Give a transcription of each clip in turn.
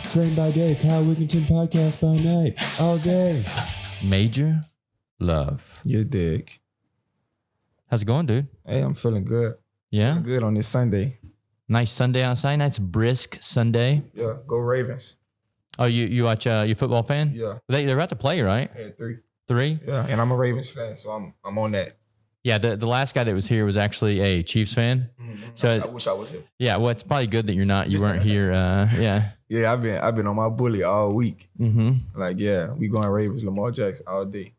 Train by day, Kyle Wigginton podcast by night, all day. Major Love. You dig. How's it going, dude? Hey, I'm feeling good. Yeah? Feeling good on this Sunday. Nice Sunday outside. Nice brisk Sunday. Yeah, go Ravens. Oh, you watch, you a football fan? Yeah. They're about to play, right? Yeah, 3. 3? Yeah, and I'm a Ravens fan, so I'm on that. Yeah, the last guy that was here was actually a Chiefs fan. Mm-hmm. So I wish I was here. Yeah, well, it's probably good that you weren't here. Yeah. Yeah, I've been on my bully all week. Mm-hmm. Like, yeah, we going Ravens, Lamar Jackson all day.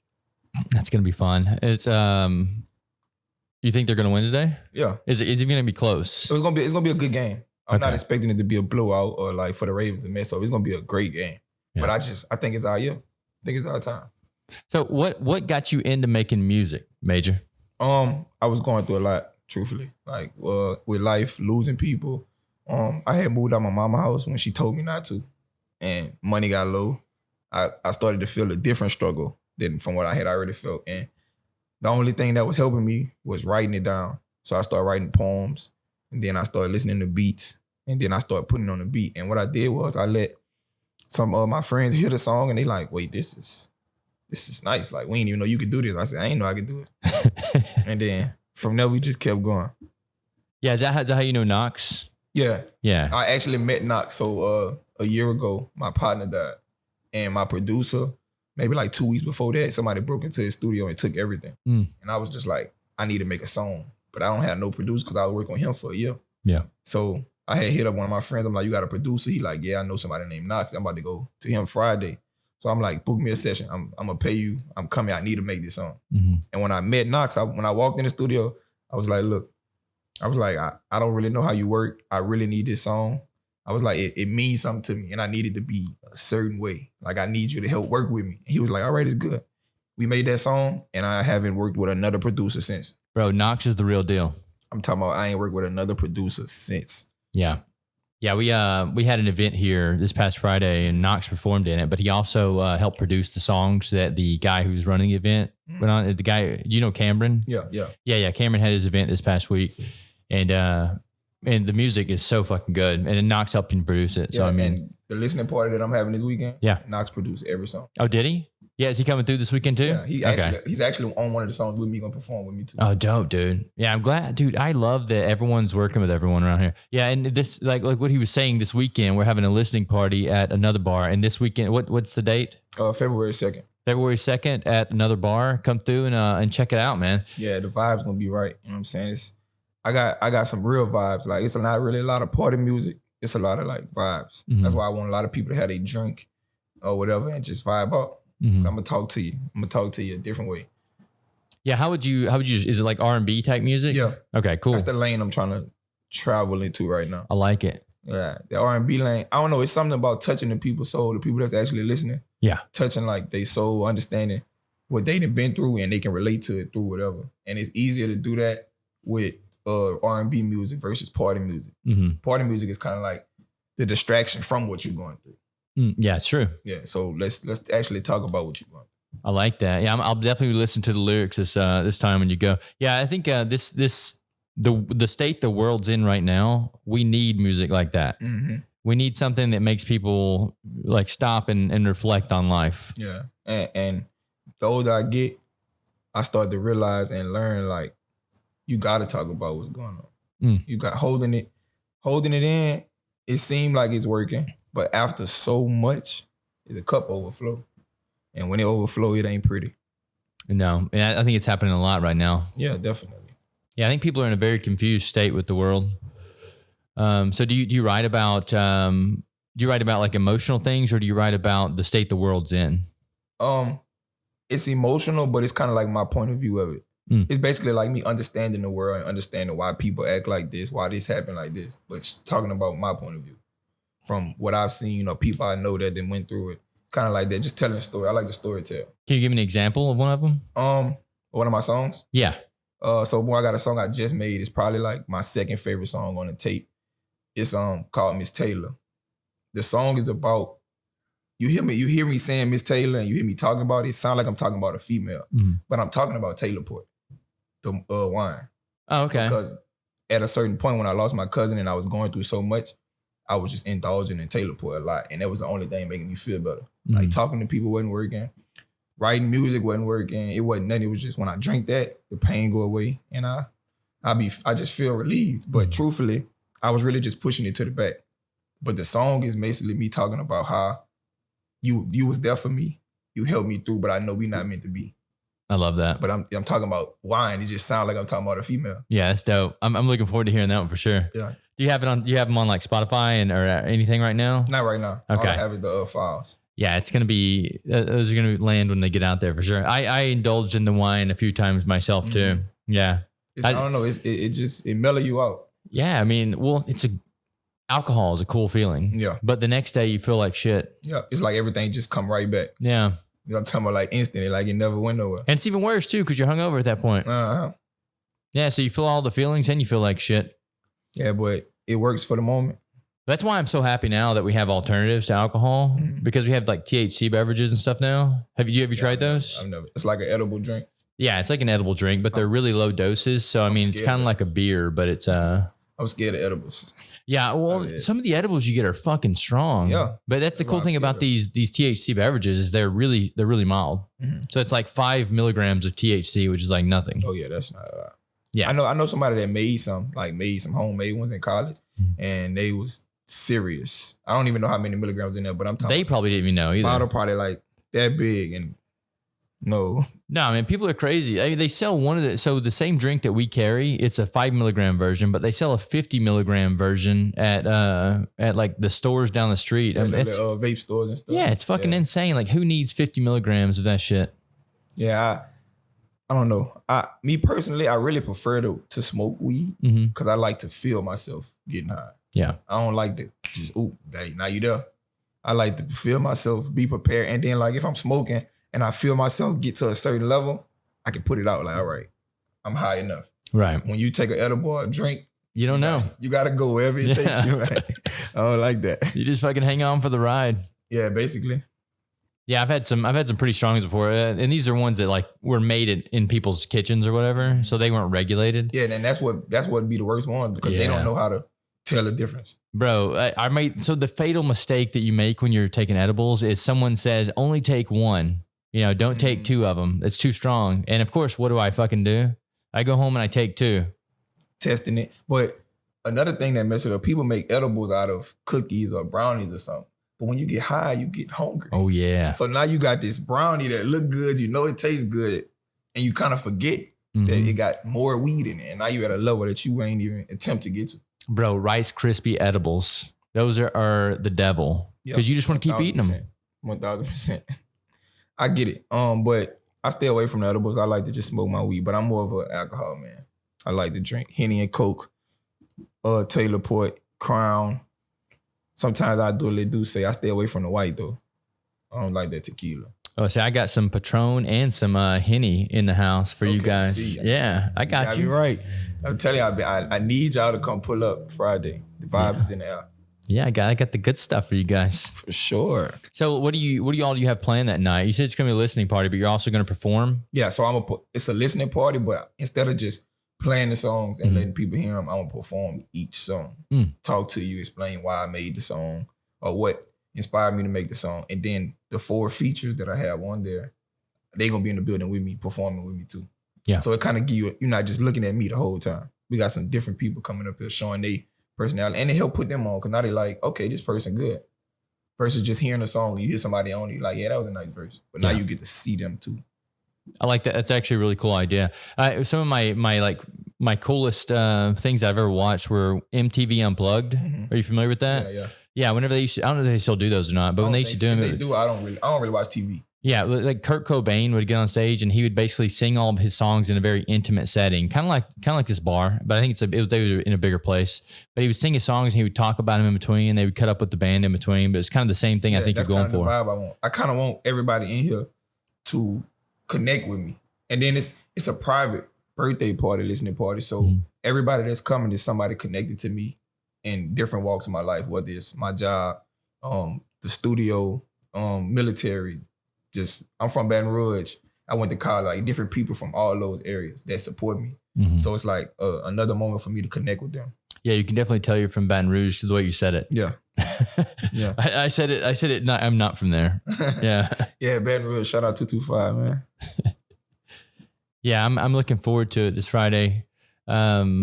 That's gonna be fun. It's you think they're gonna win today? Yeah. Is it gonna be close? It's gonna be a good game. I'm not expecting it to be a blowout or like for the Ravens to mess up. It's gonna be a great game. Yeah. But I think it's our year. I think it's our time. So what got you into making music, Major? I was going through a lot, truthfully. Like with life, losing people. I had moved out my mama's house when she told me not to, and money got low. I started to feel a different struggle than from what I had already felt, and the only thing that was helping me was writing it down. So I started writing poems, and then I started listening to beats, and then I started putting it on the beat. And what I did was I let some of my friends hear the song, and they like, wait, this is nice. Like, we didn't even know you could do this. I said, I ain't know I could do it. And then from there, we just kept going. Yeah, is that how you know Knox? Yeah. Yeah. I actually met Knox. So a year ago, my partner died. And my producer, maybe like 2 weeks before that, somebody broke into his studio and took everything. And I was just like, I need to make a song. But I don't have no producer because I was working with him for a year. Yeah. So I had hit up one of my friends. I'm like, you got a producer? He like, yeah, I know somebody named Knox. I'm about to go to him Friday. So I'm like, book me a session. I'm going to pay you. I'm coming. I need to make this song. Mm-hmm. And when I met Knox, when I walked in the studio, I was like, look, I don't really know how you work. I really need this song. I was like, it means something to me and I need it to be a certain way. Like, I need you to help work with me. And he was like, all right, it's good. We made that song and I haven't worked with another producer since. Bro, Knox is the real deal. I'm talking about I ain't worked with another producer since. Yeah. Yeah, we had an event here this past Friday and Knox performed in it, but he also helped produce the songs that the guy who's running the event went on. The guy, you know Cameron? Yeah. Cameron had his event this past week, and the music is so fucking good, and Knox helped him produce it. So I mean, and the listening party that I'm having this weekend, Knox produced every song. Oh, did he? Yeah, is he coming through this weekend too? Yeah, he's actually on one of the songs with me, gonna perform with me too. Oh, dope, dude. Yeah, I'm glad, dude. I love that everyone's working with everyone around here. Yeah, and this like what he was saying this weekend, we're having a listening party at another bar, and this weekend, what's the date? February 2nd. February 2nd at another bar. Come through and check it out, man. Yeah, the vibe's gonna be right. You know what I'm saying? I got some real vibes. Like, it's not really a lot of party music. It's a lot of like vibes. Mm-hmm. That's why I want a lot of people to have a drink or whatever and just vibe out. Mm-hmm. I'm gonna talk to you. I'm gonna talk to you a different way. Yeah, how would you? Is it like R&B type music? Yeah. Okay, cool. That's the lane I'm trying to travel into right now. I like it. Yeah, the R&B lane. I don't know. It's something about touching the people's soul, the people that's actually listening. Yeah, touching like their soul, understanding what they've been through, and they can relate to it through whatever. And it's easier to do that with R&B music versus party music. Mm-hmm. Party music is kind of like the distraction from what you're going through. Yeah, it's true. Yeah, so let's actually talk about what you want. I like that. Yeah, I'll definitely listen to the lyrics this time when you go. Yeah, I think the state the world's in right now, we need music like that. Mm-hmm. We need something that makes people like stop and reflect on life. Yeah, and the older I get, I start to realize and learn like you got to talk about what's going on. You got holding it in. It seemed like it's working. But after so much, the cup overflow. And when it overflow, it ain't pretty. No, and I think it's happening a lot right now. Yeah, definitely. Yeah, I think people are in a very confused state with the world. So do you write about like emotional things, or do you write about the state the world's in? It's emotional, but it's kind of like my point of view of it. It's basically like me understanding the world and understanding why people act like this, why this happened like this, but it's talking about my point of view. From what I've seen, people I know that went through it. Kind of like that, just telling a story. I like the storytell. Can you give me an example of one of them? One of my songs? Yeah. So I got a song I just made. It's probably like my second favorite song on the tape. It's called Miss Taylor. The song is about, you hear me saying Miss Taylor and you hear me talking about it. It sounds like I'm talking about a female. But I'm talking about Taylor Port, the wine. Oh, okay. Because at a certain point when I lost my cousin and I was going through so much, I was just indulging in Taylor Port a lot. And that was the only thing making me feel better. Like talking to people wasn't working. Writing music wasn't working. It wasn't nothing. It was just when I drink that, the pain go away. And I just feel relieved. But truthfully, I was really just pushing it to the back. But the song is basically me talking about how you was there for me. You helped me through, but I know we not meant to be. I love that. But I'm talking about wine. It just sounds like I'm talking about a female. Yeah, that's dope. I'm looking forward to hearing that one for sure. Yeah. Do you have them on like Spotify or anything right now? Not right now. Okay. All I have is the files. Yeah, it's gonna be those are gonna land when they get out there for sure. I indulged in the wine a few times myself too. Yeah. I don't know. It mellow you out. Yeah, I mean, well, alcohol is a cool feeling. Yeah. But the next day you feel like shit. Yeah. It's like everything just come right back. Yeah. I'm talking about like instantly, like it never went nowhere. And it's even worse too, because you're hungover at that point. Uh-huh. Yeah, so you feel all the feelings and you feel like shit. Yeah, but it works for the moment. That's why I'm so happy now that we have alternatives to alcohol because we have like THC beverages and stuff now. Have you tried those? I've never. It's like an edible drink. Yeah, it's like an edible drink, but they're really low doses. So I mean, it's kind of like a beer, but it's I'm scared of edibles. Yeah, well, some of the edibles you get are fucking strong. Yeah, but that's the cool thing about these THC beverages is they're really mild. So it's like 5 milligrams of THC, which is like nothing. Oh yeah, that's not. Yeah, I know somebody that made some homemade ones in college, and they was serious. I don't even know how many milligrams in there, but I'm talking. They probably didn't even know either. Bottle probably like that big, and no, I mean, people are crazy. I mean, they sell so the same drink that we carry, it's a 5 milligram version, but they sell a 50 milligram version at like the stores down the street. Yeah, it's vape stores and stuff. Yeah, it's fucking insane. Like, who needs 50 milligrams of that shit? Yeah, I don't know. Me personally, I really prefer to smoke weed because I like to feel myself getting high. Yeah, I don't like to just dang, now you there. I like to feel myself, be prepared, and then like if I'm smoking and I feel myself get to a certain level, I can put it out like, all right, I'm high enough. Right. When you take an edible or a drink, you don't know. You got to go wherever it takes you. Like, I don't like that. You just fucking hang on for the ride. Yeah, basically. Yeah, I've had some pretty strong ones before, and these are ones that like were made in people's kitchens or whatever, so they weren't regulated. Yeah, and that's what be the worst one because they don't know how to tell the difference. Bro, so the fatal mistake that you make when you're taking edibles is someone says only take one. Don't take two of them. It's too strong. And of course, what do I fucking do? I go home and I take two. Testing it. But another thing that messes it up, people make edibles out of cookies or brownies or something. But when you get high, you get hungry. Oh, yeah. So now you got this brownie that look good, it tastes good, and you kind of forget that it got more weed in it. And now you at a level that you ain't even attempt to get to. Bro, Rice Krispie edibles. Those are the devil. Because you just want to keep eating them. 1,000%. I get it. But I stay away from the edibles. I like to just smoke my weed, but I'm more of an alcohol man. I like to drink Henny and Coke, Taylor Port, Crown. Sometimes I do a little Douce. I stay away from the white though. I don't like that tequila. Oh, see, I got some Patron and some Henny in the house for you guys. See, yeah, I got you. You're right. I'm telling you, I need y'all to come pull up Friday. The vibes is in the air. Yeah, I got the good stuff for you guys. For sure. So what do you have planned that night? You said it's gonna be a listening party, but you're also gonna perform? Yeah, so it's a listening party, but instead of just playing the songs and letting people hear them, I'm gonna perform each song. Talk to you, explain why I made the song or what inspired me to make the song. And then the 4 features that I have on there, they gonna be in the building with me, performing with me too. Yeah. So it kind of give you, you're not just looking at me the whole time. We got some different people coming up here showing they personality, and it help put them on because now they like, okay, this person good. Versus just hearing a song, you hear somebody on you like, yeah, that was a nice verse. But now you get to see them too. I like that. That's actually a really cool idea. Some of my coolest things I've ever watched were MTV Unplugged. Are you familiar with that? Yeah. Yeah. Whenever they used to, I don't know if they still do those or not, but when they used to do them, they do. I don't really watch TV. Yeah, like Kurt Cobain would get on stage and he would basically sing all of his songs in a very intimate setting, kind of like this bar, but I think they were in a bigger place. But he would sing his songs and he would talk about them in between. And they would cut up with the band in between, but it's kind of the same thing. I think you're going for. That's kind of the vibe I want. I kind of want everybody in here to connect with me, and then it's a private birthday party, listening party. So everybody that's coming is somebody connected to me in different walks of my life, whether it's my job, the studio, military. I'm from Baton Rouge. I went to college, like different people from all those areas that support me. So it's like another moment for me to connect with them. Yeah, you can definitely tell you're from Baton Rouge the way you said it. Yeah. Yeah. I said it. I'm not from there. Yeah. Yeah, Baton Rouge. Shout out 225, man. Yeah, I'm looking forward to it this Friday. What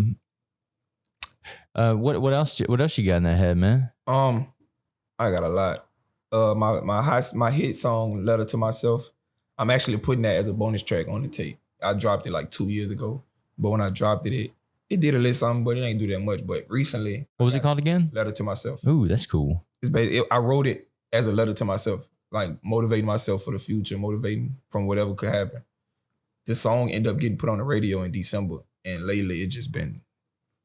else you got in that head, man? I got a lot. My hit song, Letter to Myself, I'm actually putting that as a bonus track on the tape. I dropped it like 2 years ago, but when I dropped it did a little something, but it ain't do that much. But recently, what was it called again? Letter to Myself. Ooh, that's cool. I wrote it as a letter to myself, like motivating myself for the future, motivating from whatever could happen. This song ended up getting put on the radio in December, and lately it just been.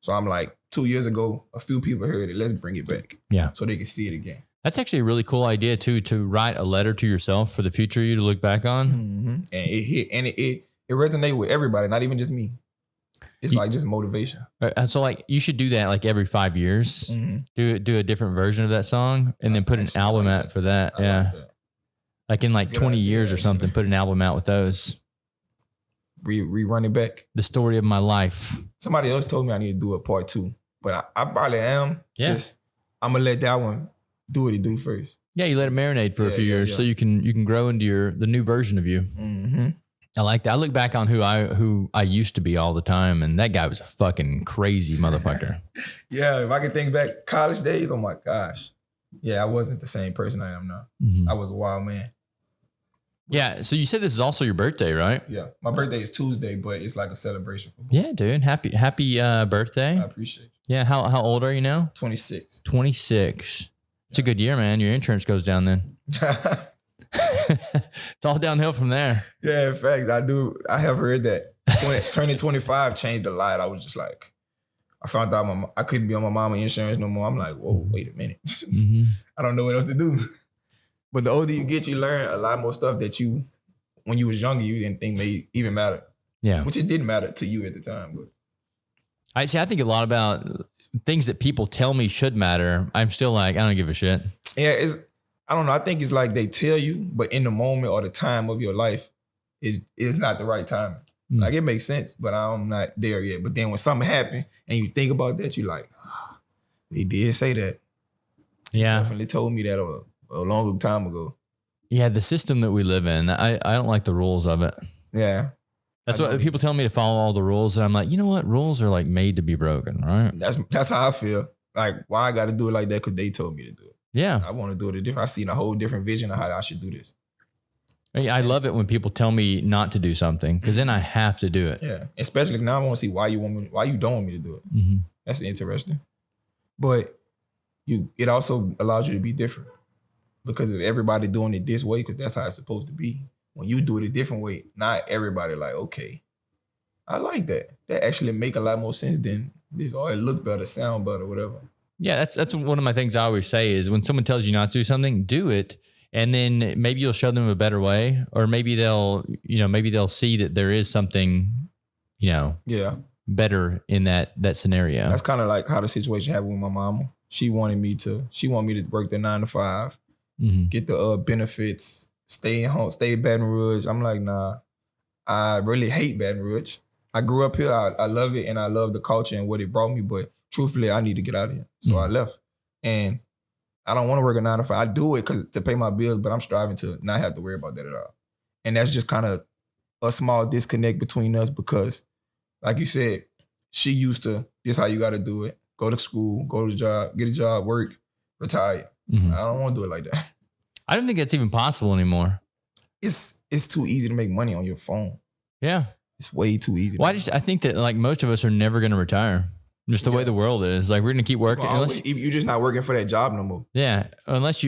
So I'm like, 2 years ago, a few people heard it. Let's bring it back, so they can see it again. That's actually a really cool idea too, to write a letter to yourself for the future you to look back on. Mm-hmm. And it hit, and it resonated with everybody, not even just me. It's like just motivation. So like you should do that like every 5 years. Mm-hmm. Do a different version of that song, and then put an album out for that. Yeah, like in like 20 years or something, put an album out with those. Rerun it back. The story of my life. Somebody else told me I need to do a part 2, but I probably am. Yeah. I'm gonna let that one do what it do first. Yeah, you let it marinate for a few years so you can grow into the new version of you. Mm-hmm. I like that. I look back on who I used to be all the time, and that guy was a fucking crazy motherfucker. Yeah, if I can think back college days, oh my gosh. Yeah, I wasn't the same person I am now. Mm-hmm. I was a wild man. Yeah, so you said this is also your birthday, right? Yeah, my birthday is Tuesday, but it's like a celebration for me. Yeah, dude. Happy birthday. I appreciate it. Yeah, how old are you now? 26. 26. It's a good year, man. Your insurance goes down then. It's all downhill from there. Yeah, in fact, I have heard that. Turning 25 changed a lot. I was just like, I found out I couldn't be on my mama's insurance no more. I'm like, whoa, wait a minute. Mm-hmm. I don't know what else to do. But the older you get, you learn a lot more stuff that when you was younger, you didn't think may even matter. Yeah. Which it didn't matter to you at the time. But I think a lot about things that people tell me should matter. I'm still like, I don't give a shit. Yeah, I don't know. I think it's like they tell you, but in the moment or the time of your life, it is not the right time. Mm. Like it makes sense, but I'm not there yet. But then when something happened and you think about that, you're like, they did say that. Yeah. They definitely told me that a long time ago. Yeah, the system that we live in, I don't like the rules of it. Yeah. That's what people tell me, to follow all the rules. And I'm like, you know what? Rules are like made to be broken, right? That's how I feel. Like, why I got to do it like that? Because they told me to do it. Yeah. I want to do it different. I seen a whole different vision of how I should do this. I love it when people tell me not to do something, because then I have to do it. Yeah. Especially now I want to see why you don't want me to do it. Mm-hmm. That's interesting. But it also allows you to be different. Because of everybody doing it this way, because that's how it's supposed to be. When you do it a different way, not everybody like, okay, I like that. That actually make a lot more sense than this, or it look better, sound better, whatever. Yeah, that's one of my things I always say is when someone tells you not to do something, do it. And then maybe you'll show them a better way, or maybe they'll see that there is something, better in that scenario. That's kind of like how the situation happened with my mama. She wanted me to work the 9 to 5. Mm-hmm. Get the benefits, stay in home, stay in Baton Rouge. I'm like, nah, I really hate Baton Rouge. I grew up here. I love it, and I love the culture and what it brought me. But truthfully, I need to get out of here. So I left. And I don't want to work a 9 to 5. I do it to pay my bills, but I'm striving to not have to worry about that at all. And that's just kind of a small disconnect between us because, like you said, she used to, this how you got to do it. Go to school, go to the job, get a job, work, retire. Mm-hmm. I don't want to do it like that. I don't think that's even possible anymore. It's too easy to make money on your phone. Yeah. It's way too easy. Well, I think that like most of us are never going to retire. Just the way the world is. Like we're going to keep working. You're just not working for that job no more. Yeah. Unless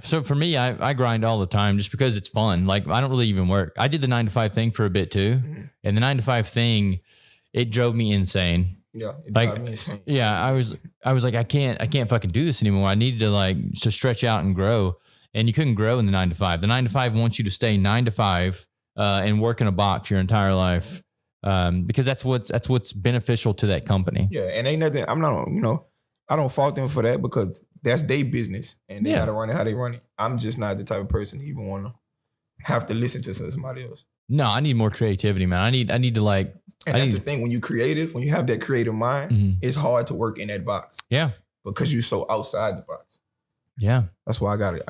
So for me, I grind all the time just because it's fun. Like I don't really even work. I did the 9 to 5 thing for a bit too. Mm-hmm. And the 9 to 5 thing, it drove me insane. Yeah. It drove me insane. Yeah. I was like, I can't fucking do this anymore. I needed to stretch out and grow. And you couldn't grow in the 9 to 5. The 9 to 5 wants you to stay 9 to 5 and work in a box your entire life. Because that's what's beneficial to that company. Yeah, and ain't nothing. I'm not, I don't fault them for that because that's their business and they gotta run it how they run it. I'm just not the type of person to even want to have to listen to somebody else. No, I need more creativity, man. I need to like. And that's the thing. When you're creative, when you have that creative mind, it's hard to work in that box. Yeah. Because you're so outside the box. Yeah. That's why I got it.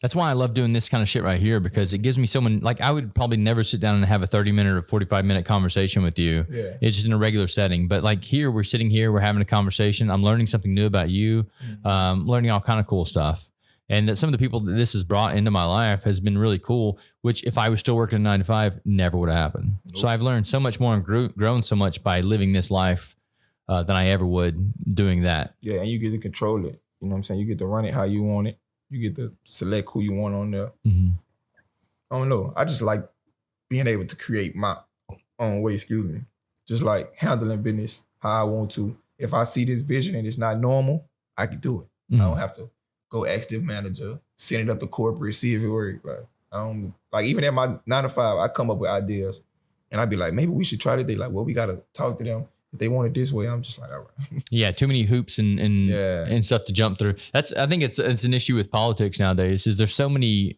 That's why I love doing this kind of shit right here, because it gives me someone, like, I would probably never sit down and have a 30-minute or 45-minute conversation with you. Yeah. It's just in a regular setting. But like here, we're sitting here, we're having a conversation. I'm learning something new about you, learning all kind of cool stuff. And that some of the people that this has brought into my life has been really cool, which if I was still working a 9 to 5, never would have happened. Nope. So I've learned so much more and grown so much by living this life than I ever would doing that. Yeah, and you get to control it. You know what I'm saying? You get to run it how you want it. You get to select who you want on there. I don't know. I just like being able to create my own way, just like handling business how I want to. If I see this vision and it's not normal, I can do it. I don't have to go ask the manager, send it up to corporate, see if it works. Like, I don't, like even at my 9 to 5, I come up with ideas and I'd be like, maybe we should try it. They like, well, we got to talk to them. If they want it this way, I'm just like, all right. Yeah, too many hoops and stuff to jump through. I think it's an issue with politics nowadays. Is there's so many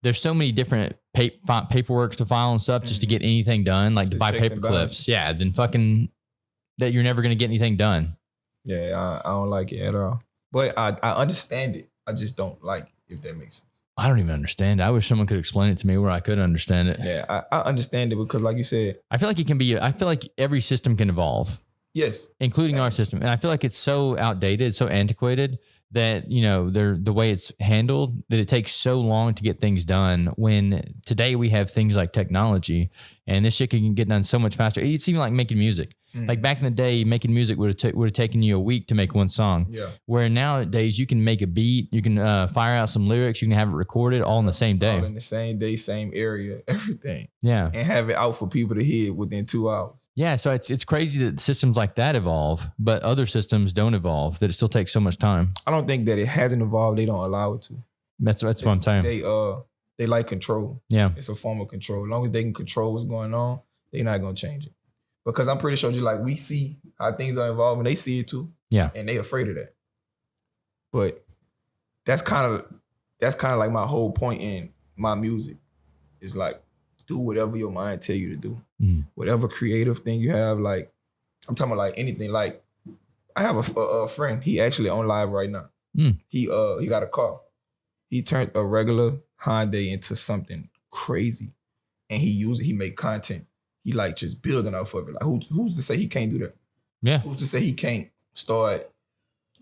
different paperwork to file and stuff just to get anything done, like to buy paper clips. Yeah, then fucking that you're never gonna get anything done. Yeah, I don't like it at all. But I understand it. I just don't like it, if that makes sense. I don't even understand it. I wish someone could explain it to me where I could understand it. Yeah, I understand it because, like you said, I feel like it can be. I feel like every system can evolve. Yes, including our system, and I feel like it's so outdated, so antiquated that the way it's handled that it takes so long to get things done. When today we have things like technology, and this shit can get done so much faster. It's even like making music. Like back in the day, making music would have taken you a week to make one song. Yeah. Where nowadays you can make a beat, you can fire out some lyrics, you can have it recorded all in the same day. All in the same day, same area, everything. Yeah. And have it out for people to hear within 2 hours. Yeah. So it's crazy that systems like that evolve, but other systems don't evolve, that it still takes so much time. I don't think that it hasn't evolved. They don't allow it to. That's what I'm saying. They like control. Yeah. It's a form of control. As long as they can control what's going on, they're not going to change it. Because I'm pretty sure just like we see how things are evolving, they see it too. Yeah. And they afraid of that. But that's kind of like my whole point in my music. Is like, do whatever your mind tell you to do. Whatever creative thing you have, like, I'm talking about like anything. Like, I have a friend, he actually on live right now. He got a car. He turned a regular Hyundai into something crazy. And he make content. He like just building off of it. Like who's to say he can't do that? Yeah. Who's to say he can't start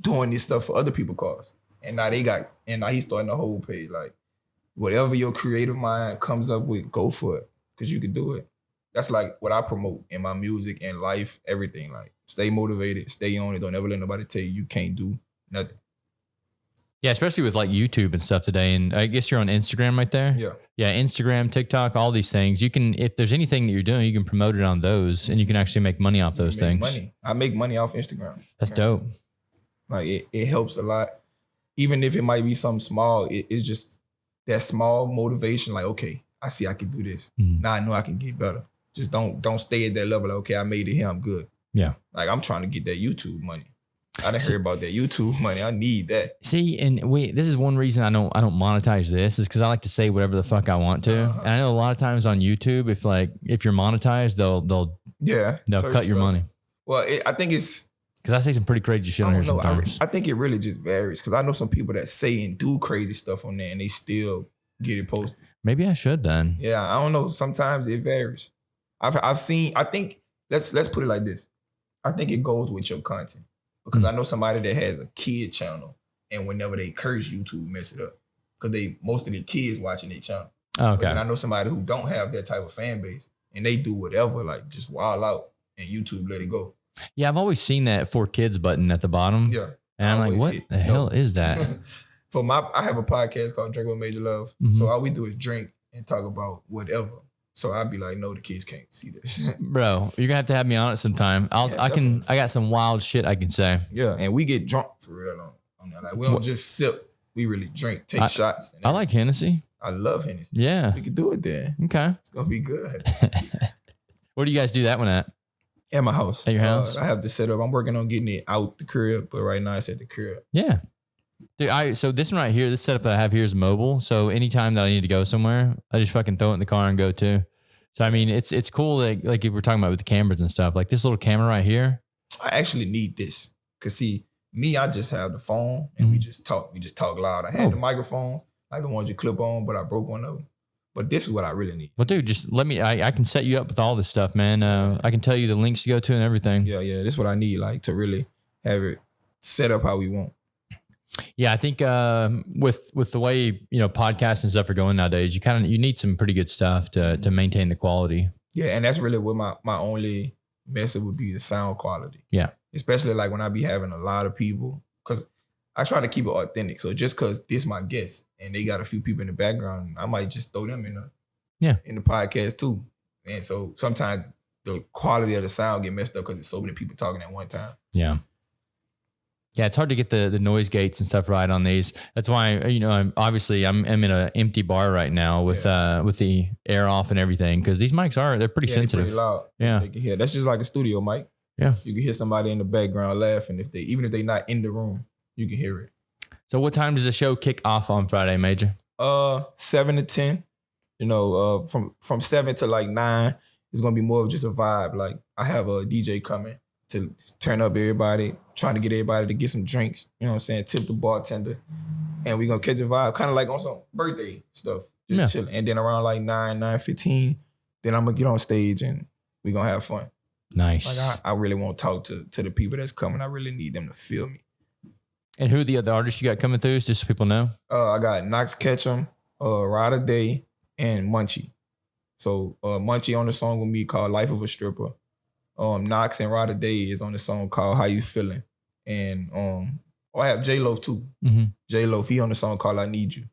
doing this stuff for other people's cars? And now he's starting a whole page. Like whatever your creative mind comes up with, go for it. Cause you can do it. That's like what I promote in my music and life, everything. Like stay motivated, stay on it. Don't ever let nobody tell you can't do nothing. Yeah, especially with like YouTube and stuff today. And I guess you're on Instagram right there. Yeah. Yeah, Instagram, TikTok, all these things. You can, if there's anything that you're doing, you can promote it on those and you can actually make money off those things. Money. I make money off Instagram. That's dope. Like it helps a lot. Even if it might be something small, it's just that small motivation. Like, okay, I see I can do this. Now I know I can get better. Just don't stay at that level. Like, okay, I made it here. I'm good. Yeah. Like I'm trying to get that YouTube money. I didn't hear about that YouTube money. I need that. See, and this is one reason I don't monetize this is because I like to say whatever the fuck I want to. And I know a lot of times on YouTube, if you're monetized, they'll cut your money. Well, I think it's because I say some pretty crazy shit on here sometimes. I think it really just varies because I know some people that say and do crazy stuff on there and they still get it posted. Maybe I should then. Yeah, I don't know. Sometimes it varies. I've seen. I think let's put it like this. I think it goes with your content. Because I know somebody that has a kid channel, and whenever they curse, YouTube mess it up. Because most of the kids watching their channel. Oh, okay. But then I know somebody who don't have that type of fan base, and they do whatever, like just wild out, and YouTube let it go. Yeah, I've always seen that for kids button at the bottom. Yeah. And I'm like, what the hell is that? I have a podcast called Drink with Majorloveee. So all we do is drink and talk about whatever. So I'd be like, no, the kids can't see this. Bro, you're gonna have to have me on it sometime. I got some wild shit I can say. Yeah, and we get drunk for real on that. Like we don't just sip, we really drink, take shots. I like Hennessy. I love Hennessy. Yeah. We could do it then. Okay. It's gonna be good. Where do you guys do that one at? At my house. At your house? I have the setup. I'm working on getting it out the crib, but right now it's at the crib. Yeah. Dude, so this one right here, this setup that I have here is mobile. So anytime that I need to go somewhere, I just fucking throw it in the car and go to. So I mean, it's cool that, like, if we're talking about with the cameras and stuff, like this little camera right here. I actually need this. Cause see, me, I just have the phone and we just talk. We just talk loud. I had the microphone, like the ones you clip on, but I broke one of them. But this is what I really need. Well, dude, just let me, I can set you up with all this stuff, man. I can tell you the links to go to and everything. Yeah. This is what I need, like, to really have it set up how we want. Yeah, I think with the way, you know, podcasts and stuff are going nowadays, you need some pretty good stuff to maintain the quality. Yeah, and that's really what my only message would be, the sound quality. Yeah. Especially like when I be having a lot of people, because I try to keep it authentic. So just because this my guest and they got a few people in the background, I might just throw them in the podcast too. And so sometimes the quality of the sound get messed up because there's so many people talking at one time. Yeah. Yeah, it's hard to get the noise gates and stuff right on these. That's why, you know, I'm in an empty bar right now with the air off and everything, because these mics they're pretty sensitive. They're pretty loud. Yeah, they can hear. That's just like a studio mic. Yeah, you can hear somebody in the background laughing even if they're not in the room, you can hear it. So what time does the show kick off on Friday, Major? 7 to 10. You know, from 7 to like 9, it's gonna be more of just a vibe. Like I have a DJ coming to turn up everybody, trying to get everybody to get some drinks, you know what I'm saying, tip the bartender. And we're going to catch a vibe, kind of like on some birthday stuff, just chilling. And then around like 9:15, then I'm going to get on stage and we're going to have fun. Nice. Like I really want to talk to the people that's coming. I really need them to feel me. And who are the other artists you got coming through, just so people know? I got Knox Ketchum, Rada Day, and Munchie. So Munchie on the song with me called Life of a Stripper. Knox and Rada Day is on the song called How You Feeling. And I have J-Loaf too. Mm-hmm. J-Loaf, he on the song called I Need You.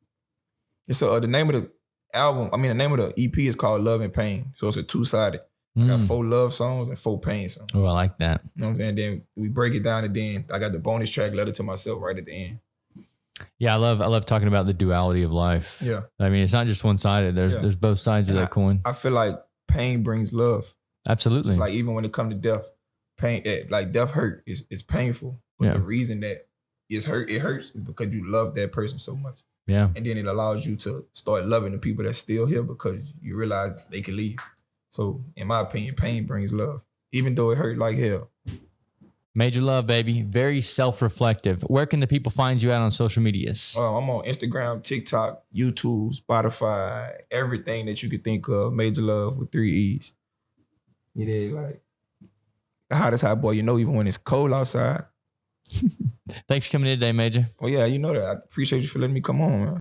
And so the name of the the name of the EP is called Love and Pain. So it's a two-sided. I got 4 love songs and 4 pain songs. Oh, I like that. You know what I'm saying? Then we break it down and then I got the bonus track, Letter to Myself, right at the end. Yeah, I love talking about the duality of life. Yeah. I mean, it's not just one-sided. There's both sides of that coin. I feel like pain brings love. Absolutely. It's like even when it comes to death, pain, like death hurt is painful. But the reason that it hurts is because you love that person so much. Yeah. And then it allows you to start loving the people that's still here because you realize they can leave. So in my opinion, pain brings love, even though it hurt like hell. Majorloveee, baby. Very self-reflective. Where can the people find you out on social medias? I'm on Instagram, TikTok, YouTube, Spotify, everything that you could think of. Majorloveee with 3 E's. You did like the hottest hot boy, you know, even when it's cold outside. Thanks for coming in today, Major. Well, yeah, you know that. I appreciate you for letting me come on, man.